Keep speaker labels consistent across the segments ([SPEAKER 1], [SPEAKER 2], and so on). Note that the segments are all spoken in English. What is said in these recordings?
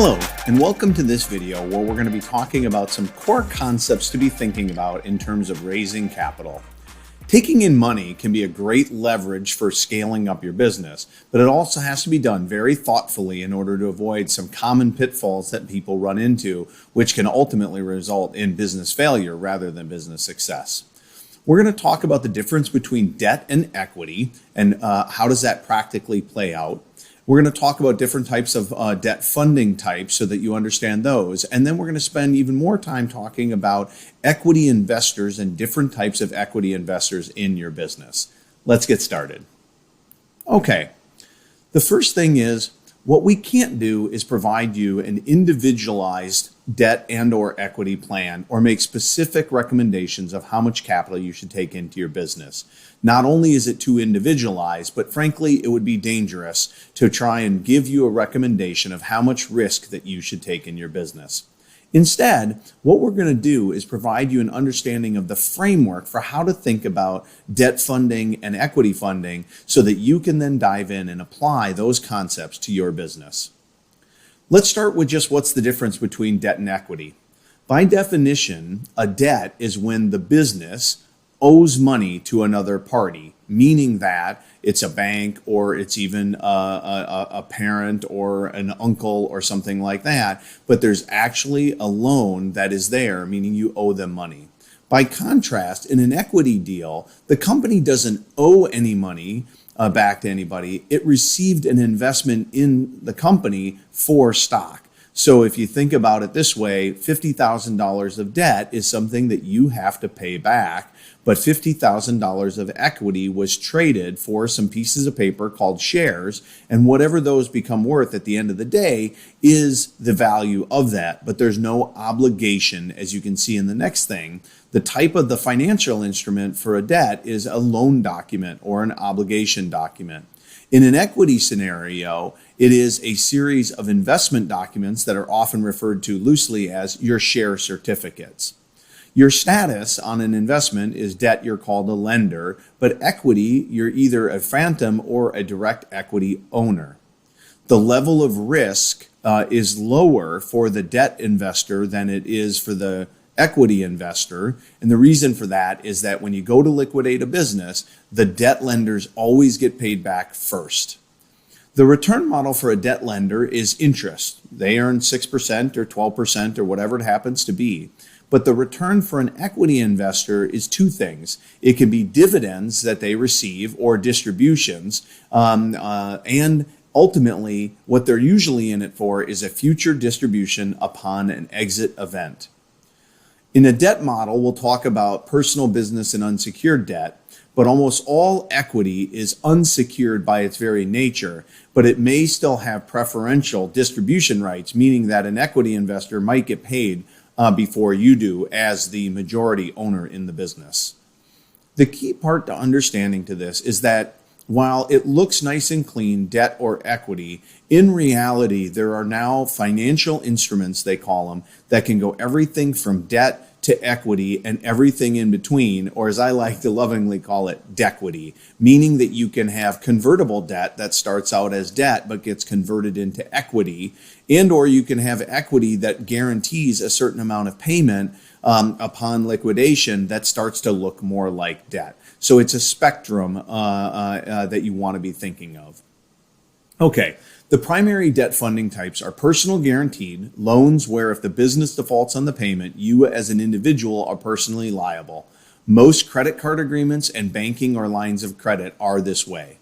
[SPEAKER 1] Hello, and welcome to this video where we're going to be talking about some core concepts to be thinking about in terms of raising capital. Taking in money can be a great leverage for scaling up your business, but it also has to be done very thoughtfully in order to avoid some common pitfalls that people run into, which can ultimately result in business failure rather than business success. We're going to talk about the difference between debt and equity and how does that practically play out. We're going to talk about different types of debt funding types so that you understand those. And then we're going to spend even more time talking about equity investors and different types of equity investors in your business. Let's get started. Okay, the first thing is what we can't do is provide you an individualized debt and or equity plan or make specific recommendations of how much capital you should take into your business. Not only is it too individualized, but frankly, it would be dangerous to try and give you a recommendation of how much risk that you should take in your business. Instead, what we're going to do is provide you an understanding of the framework for how to think about debt funding and equity funding so that you can then dive in and apply those concepts to your business. Let's start with just what's the difference between debt and equity. By definition, a debt is when the business owes money to another party, meaning that it's a bank or it's even a parent or an uncle or something like that, but there's actually a loan that is there, meaning you owe them money. By contrast, in an equity deal, the company doesn't owe any money back to anybody. It received an investment in the company for stock. So if you think about it this way, $50,000 of debt is something that you have to pay back, but $50,000 of equity was traded for some pieces of paper called shares, and whatever those become worth at the end of the day is the value of that, but there's no obligation, as you can see in the next thing. The type of the financial instrument for a debt is a loan document or an obligation document. In an equity scenario, it is a series of investment documents that are often referred to loosely as your share certificates. Your status on an investment is debt, you're called a lender, but equity, you're either a phantom or a direct equity owner. The level of risk is lower for the debt investor than it is for the equity investor. And the reason for that is that when you go to liquidate a business, the debt lenders always get paid back first. The return model for a debt lender is interest. They earn 6% or 12% or whatever it happens to be. But the return for an equity investor is two things. It can be dividends that they receive or distributions, and ultimately what they're usually in it for is a future distribution upon an exit event. In a debt model, we'll talk about personal, business, and unsecured debt, but almost all equity is unsecured by its very nature, but it may still have preferential distribution rights, meaning that an equity investor might get paid before you do as the majority owner in the business. The key part to understanding to this is that while it looks nice and clean, debt or equity, in reality, there are now financial instruments, they call them, that can go everything from debt to equity and everything in between, or as I like to lovingly call it, dequity, meaning that you can have convertible debt that starts out as debt but gets converted into equity, and or you can have equity that guarantees a certain amount of payment upon liquidation that starts to look more like debt. So it's a spectrum that you want to be thinking of. Okay, the primary debt funding types are personal guaranteed, loans where if the business defaults on the payment, you as an individual are personally liable. Most credit card agreements and banking or lines of credit are this way.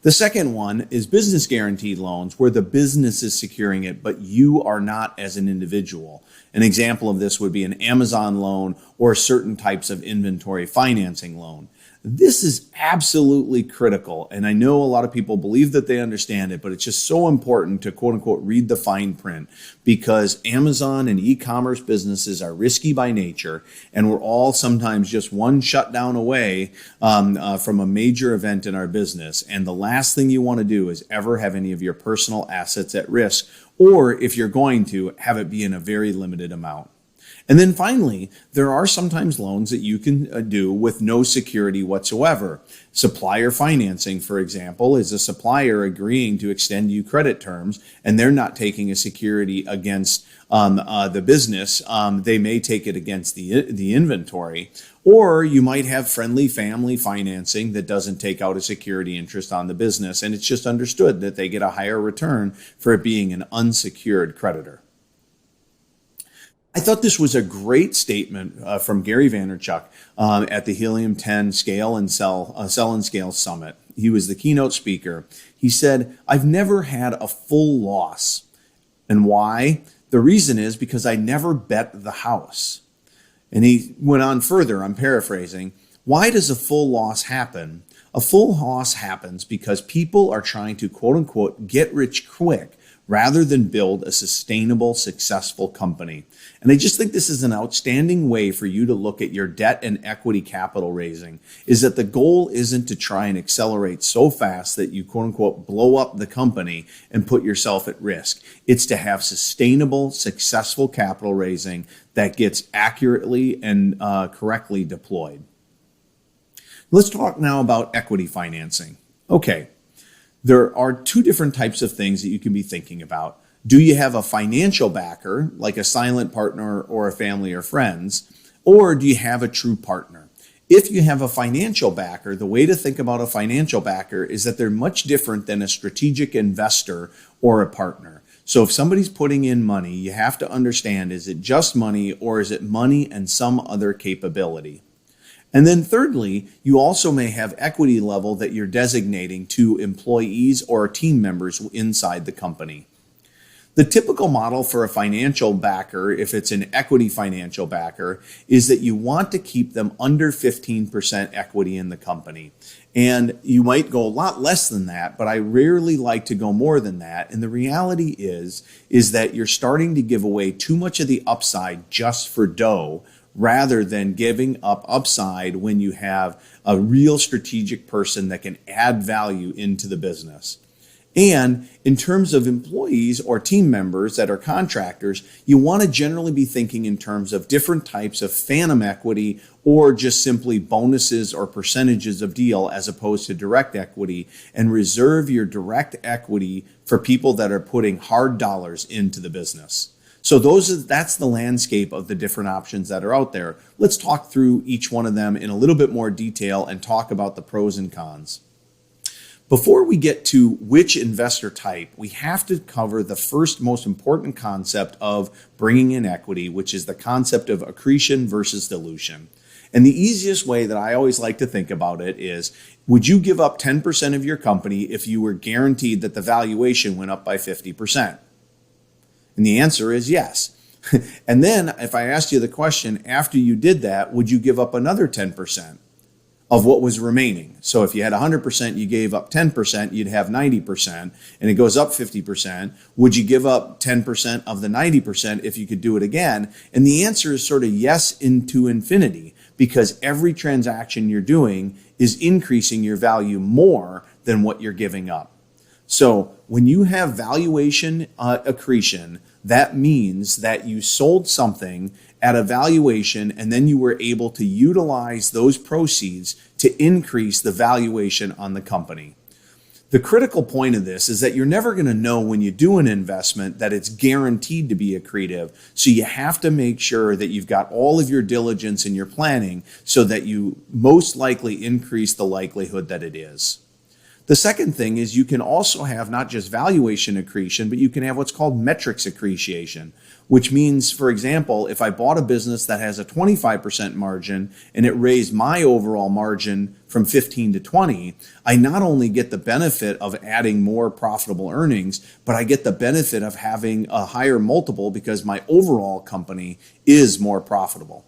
[SPEAKER 1] The second one is business guaranteed loans where the business is securing it, but you are not as an individual. An example of this would be an Amazon loan or certain types of inventory financing loan. This is absolutely critical, and I know a lot of people believe that they understand it, but it's just so important to quote unquote read the fine print because Amazon and e-commerce businesses are risky by nature, and we're all sometimes just one shutdown away from a major event in our business. And the last thing you want to do is ever have any of your personal assets at risk, or if you're going to, have it be in a very limited amount. And then finally, there are sometimes loans that you can do with no security whatsoever. Supplier financing, for example, is a supplier agreeing to extend you credit terms, and they're not taking a security against the business. They may take it against the inventory. Or you might have friendly family financing that doesn't take out a security interest on the business, and it's just understood that they get a higher return for it being an unsecured creditor. I thought this was a great statement from Gary Vaynerchuk at the Helium 10 Scale and Sell and Scale Summit. He was the keynote speaker. He said, "I've never had a full loss. And why? The reason is because I never bet the house." And he went on further, I'm paraphrasing. Why does a full loss happen? A full loss happens because people are trying to, quote unquote, get rich quick rather than build a sustainable, successful company. And I just think this is an outstanding way for you to look at your debt and equity capital raising, is that the goal isn't to try and accelerate so fast that you, quote unquote, blow up the company and put yourself at risk. It's to have sustainable, successful capital raising that gets accurately and correctly deployed. Let's talk now about equity financing. Okay. There are two different types of things that you can be thinking about. Do you have a financial backer, like a silent partner or a family or friends, or do you have a true partner? If you have a financial backer, the way to think about a financial backer is that they're much different than a strategic investor or a partner. So if somebody's putting in money, you have to understand, is it just money or is it money and some other capability? And then thirdly, you also may have equity level that you're designating to employees or team members inside the company. The typical model for a financial backer, if it's an equity financial backer, is that you want to keep them under 15% equity in the company. And you might go a lot less than that, but I rarely like to go more than that. And the reality is that you're starting to give away too much of the upside just for dough, rather than giving up upside when you have a real strategic person that can add value into the business. And in terms of employees or team members that are contractors, you want to generally be thinking in terms of different types of phantom equity or just simply bonuses or percentages of deal as opposed to direct equity, and reserve your direct equity for people that are putting hard dollars into the business. So that's the landscape of the different options that are out there. Let's talk through each one of them in a little bit more detail and talk about the pros and cons. Before we get to which investor type, we have to cover the first most important concept of bringing in equity, which is the concept of accretion versus dilution. And the easiest way that I always like to think about it is, would you give up 10% of your company if you were guaranteed that the valuation went up by 50%? And the answer is yes. And then if I asked you the question, after you did that, would you give up another 10% of what was remaining? So if you had 100%, you gave up 10%, you'd have 90%, and it goes up 50%. Would you give up 10% of the 90% if you could do it again? And the answer is sort of yes into infinity, because every transaction you're doing is increasing your value more than what you're giving up. So when you have valuation accretion, that means that you sold something at a valuation and then you were able to utilize those proceeds to increase the valuation on the company. The critical point of this is that you're never going to know when you do an investment that it's guaranteed to be accretive. So you have to make sure that you've got all of your diligence in your planning so that you most likely increase the likelihood that it is. The second thing is you can also have not just valuation accretion, but you can have what's called metrics appreciation, which means, for example, if I bought a business that has a 25% margin and it raised my overall margin from 15 to 20, I not only get the benefit of adding more profitable earnings, but I get the benefit of having a higher multiple because my overall company is more profitable.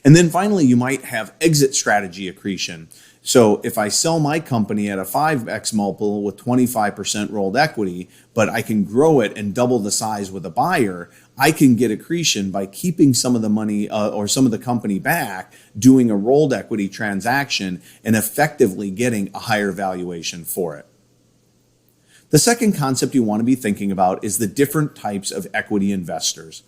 [SPEAKER 1] And then finally, you might have exit strategy accretion. So if I sell my company at a 5x multiple with 25% rolled equity, but I can grow it and double the size with a buyer, I can get accretion by keeping some of the money or some of the company back, doing a rolled equity transaction, and effectively getting a higher valuation for it. The second concept you want to be thinking about is the different types of equity investors.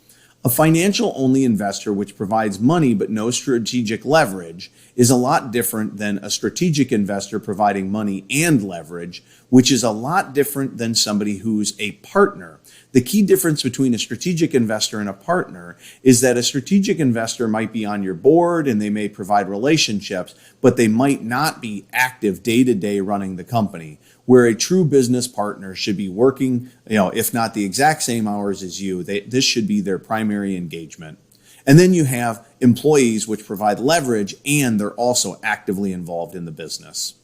[SPEAKER 1] A financial-only investor which provides money but no strategic leverage is a lot different than a strategic investor providing money and leverage, which is a lot different than somebody who's a partner. The key difference between a strategic investor and a partner is that a strategic investor might be on your board and they may provide relationships, but they might not be active day-to-day running the company. Where a true business partner should be working, if not the exact same hours as you, this should be their primary engagement. And then you have employees which provide leverage and they're also actively involved in the business.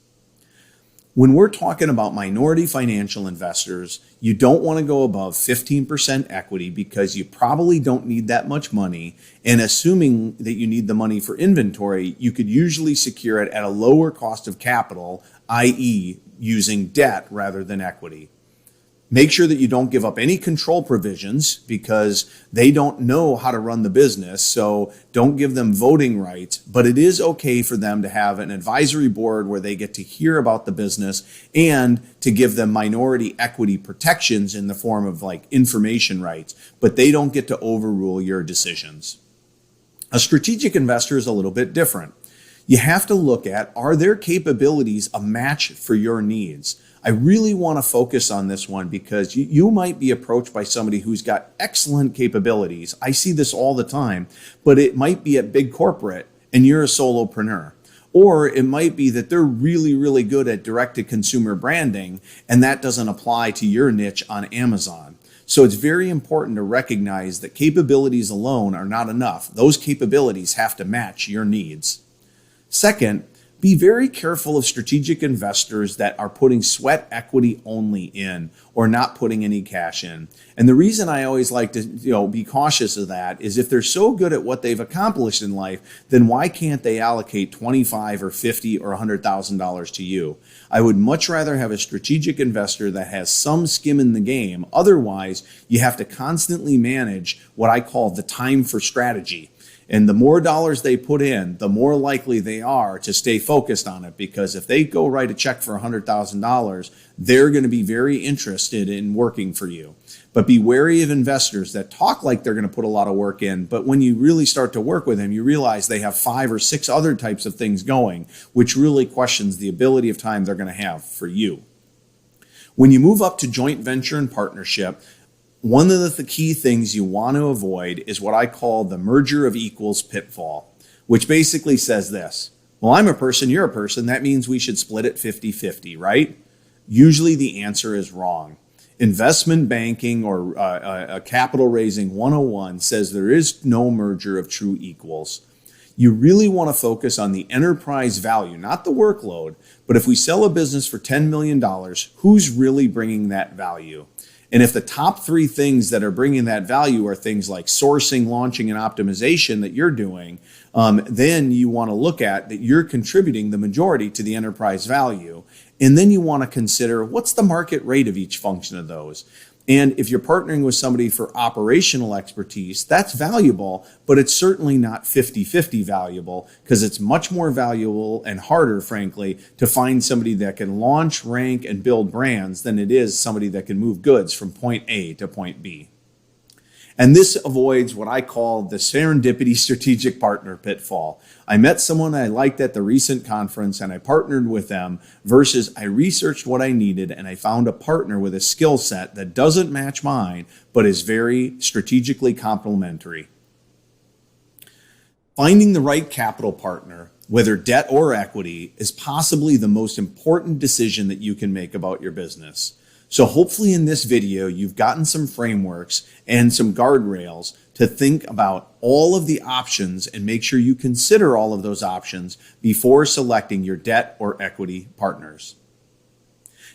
[SPEAKER 1] When we're talking about minority financial investors, you don't want to go above 15% equity because you probably don't need that much money. And assuming that you need the money for inventory, you could usually secure it at a lower cost of capital, i.e., using debt rather than equity. Make sure that you don't give up any control provisions because they don't know how to run the business, so don't give them voting rights, but it is okay for them to have an advisory board where they get to hear about the business and to give them minority equity protections in the form of like information rights, but they don't get to overrule your decisions. A strategic investor is a little bit different. You have to look at, are their capabilities a match for your needs? I really want to focus on this one because you might be approached by somebody who's got excellent capabilities. I see this all the time, but it might be at big corporate and you're a solopreneur. Or it might be that they're really, really good at direct-to-consumer branding and that doesn't apply to your niche on Amazon. So it's very important to recognize that capabilities alone are not enough. Those capabilities have to match your needs. Second, be very careful of strategic investors that are putting sweat equity only in or not putting any cash in. And the reason I always like to be cautious of that is if they're so good at what they've accomplished in life, then why can't they allocate $25 or $50 or $100,000 to you? I would much rather have a strategic investor that has some skin in the game. Otherwise, you have to constantly manage what I call the time for strategy. And the more dollars they put in, the more likely they are to stay focused on it, because if they go write a check for $100,000, they're going to be very interested in working for you. But be wary of investors that talk like they're going to put a lot of work in, but when you really start to work with them, you realize they have 5 or 6 other types of things going, which really questions the ability of time they're going to have for you. When you move up to joint venture and partnership, one of the key things you want to avoid is what I call the merger of equals pitfall, which basically says this: well, I'm a person, you're a person, that means we should split it 50-50, right? Usually the answer is wrong. Investment banking or capital raising 101 says there is no merger of true equals. You really want to focus on the enterprise value, not the workload, but if we sell a business for $10 million, who's really bringing that value? And if the top 3 things that are bringing that value are things like sourcing, launching, and optimization that you're doing, then you want to look at that you're contributing the majority to the enterprise value. And then you want to consider what's the market rate of each function of those. And if you're partnering with somebody for operational expertise, that's valuable, but it's certainly not 50-50 valuable, because it's much more valuable and harder, frankly, to find somebody that can launch, rank, and build brands than it is somebody that can move goods from point A to point B. And this avoids what I call the serendipity strategic partner pitfall. I met someone I liked at the recent conference and I partnered with them, versus I researched what I needed and I found a partner with a skill set that doesn't match mine, but is very strategically complementary. Finding the right capital partner, whether debt or equity, is possibly the most important decision that you can make about your business. So hopefully in this video, you've gotten some frameworks and some guardrails to think about all of the options and make sure you consider all of those options before selecting your debt or equity partners.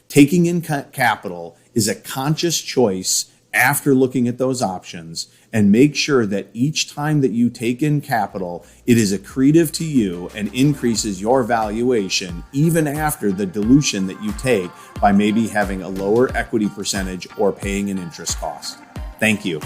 [SPEAKER 1] Taking in capital is a conscious choice after looking at those options, and make sure that each time that you take in capital, it is accretive to you and increases your valuation even after the dilution that you take by maybe having a lower equity percentage or paying an interest cost. Thank you.